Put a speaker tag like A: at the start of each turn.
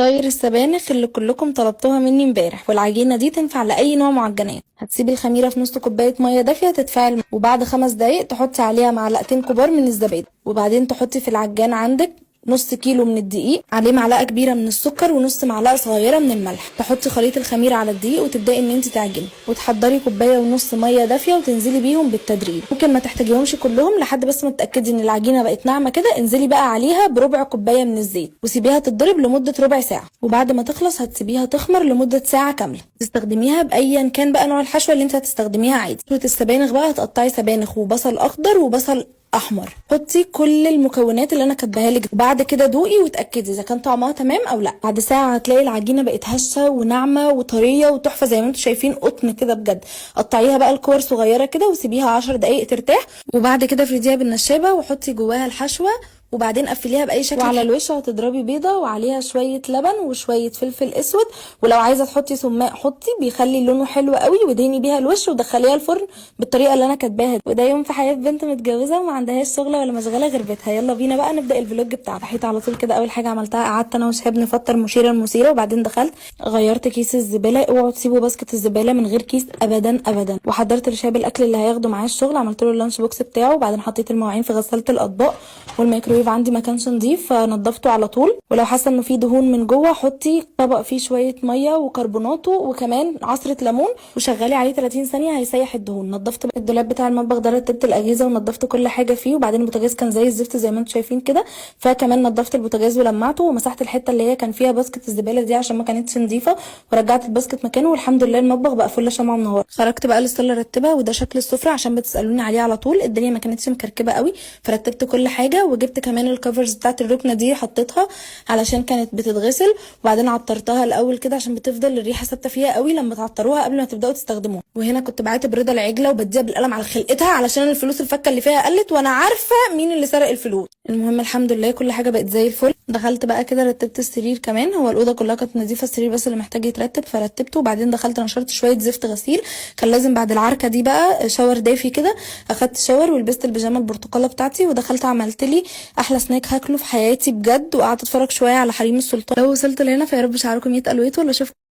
A: طاير السبانخ اللي كلكم طلبتوها مني امبارح، والعجينه دي تنفع لاي نوع معجنات. هتسيبي الخميره في نص كوبايه ميه دافيه تتفاعل، وبعد 5 دقايق تحطي عليها معلقتين كبار من الزبادي، وبعدين تحطي في العجان عندك نص كيلو من الدقيق، عليه معلقه كبيره من السكر ونص معلقه صغيره من الملح. تحطي خليط الخميره على الدقيق وتبداي ان انت تعجني، وتحضري كوبايه ونص ميه دافيه وتنزلي بيهم بالتدريج. ممكن ما تحتاجيهمش كلهم لحد بس ما تتاكدي ان العجينه بقت ناعمه كده. انزلي بقى عليها بربع كوبايه من الزيت وسيبيها تتضرب لمده ربع ساعه، وبعد ما تخلص هتسيبيها تخمر لمده ساعه كامله. تستخدميها بايا كان بقى نوع الحشوه اللي انت هتستخدميها عادي. السبانخ بقى هتقطعي سبانخ وبصل اخضر وبصل احمر. حطي كل المكونات اللي انا كاتباها لك، وبعد كده دوقي وتاكدي اذا كان طعمها تمام او لا. بعد ساعه هتلاقي العجينه بقت هشه وناعمه وطريه وتحفه زي ما انتم شايفين، قطن كده بجد. قطعيها بقى لكور صغيره كده وسيبيها 10 دقايق ترتاح، وبعد كده افرديها بالنشابه وحطي جواها الحشوه، وبعدين قفليها باي شكل. وعلى الوش هتضربي بيضه وعليها شويه لبن وشويه فلفل اسود، ولو عايزه تحطي سماق حطي، بيخلي لونه حلو قوي. ودهني بيها الوش ودخليها الفرن بالطريقه اللي انا كاتباها دي. وده يوم في حياه بنت متجوزه وما عندهاش شغله ولا مشغله غير بيتها. يلا بينا بقى نبدا الفلوج بتاعنا. صحيت على طول كده، اول حاجه عملتها قعدت انا وشهاب نفطر مشيره المثيره، وبعدين دخلت غيرت كيس الزباله. اوعوا تسيبوا باسكت الزباله من غير كيس ابدا ابدا. وحضرت لشهاب الاكل اللي هياخده معاه الشغل، عملت له اللانش بوكس بتاعه، وبعدين حطيت المواعين في غساله الاطباق، والميكرويف عندي ما كانش نضيف فنضفته على طول. ولو حاسه انه فيه دهون من جوه حطي طبق فيه شويه ميه وكربوناته وكمان عصره ليمون وشغلي عليه 30 ثانيه هيسيح الدهون. نضفت الدولاب بتاع المطبخ ده، رتبت الاجهزه ونضفت كل حاجه فيه، وبعدين البوتاجاز كان زي الزفت زي ما انتم شايفين كده، فكمان نضفت البوتاجاز ولمعته ومسحت الحته اللي هي كان فيها باسكت الزباله دي عشان ما كانتش نظيفه، ورجعت الباسكت مكانه. والحمد لله المطبخ بقى فل شمعه منوره. خرجت بقى للصاله رتبها، وده شكل السفره عشان بتسالوني عليه على طول. الدنيا ما كانتش مكركبه قوي، فرتبت كل حاجه، وجبت كمان الكفرز بتاعت الركنه دي حطيتها علشان كانت بتتغسل، وبعدين عطرتها الاول كده عشان بتفضل الريحه ثابته فيها قوي لما تعطروها قبل ما تبداوا تستخدموها. وهنا كنت بعاتب رضا العجله وبديها بالقلم على خلقتها علشان الفلوس الفكه اللي فيها قلت، وانا عارفه مين اللي سرق الفلوس. المهم الحمد لله كل حاجه بقت زي الفل. دخلت بقى كده رتبت السرير كمان، هو الاوضه كلها كانت نظيفه، السرير بس اللي محتاج يترتب فرتبته. وبعدين دخلت نشرت شويه زفت غسيل، كان لازم بعد العركه دي بقى شاور دافي كده. اخدت شاور ولبست البيجامه البرتقاله بتاعتي، ودخلت عملت لي احلى سناك هاكله في حياتي بجد، وقعدت اتفرج شويه على حريم السلطان. لو وصلت لهنا فيا رب شعركم يتقل ويطول، واشوفكم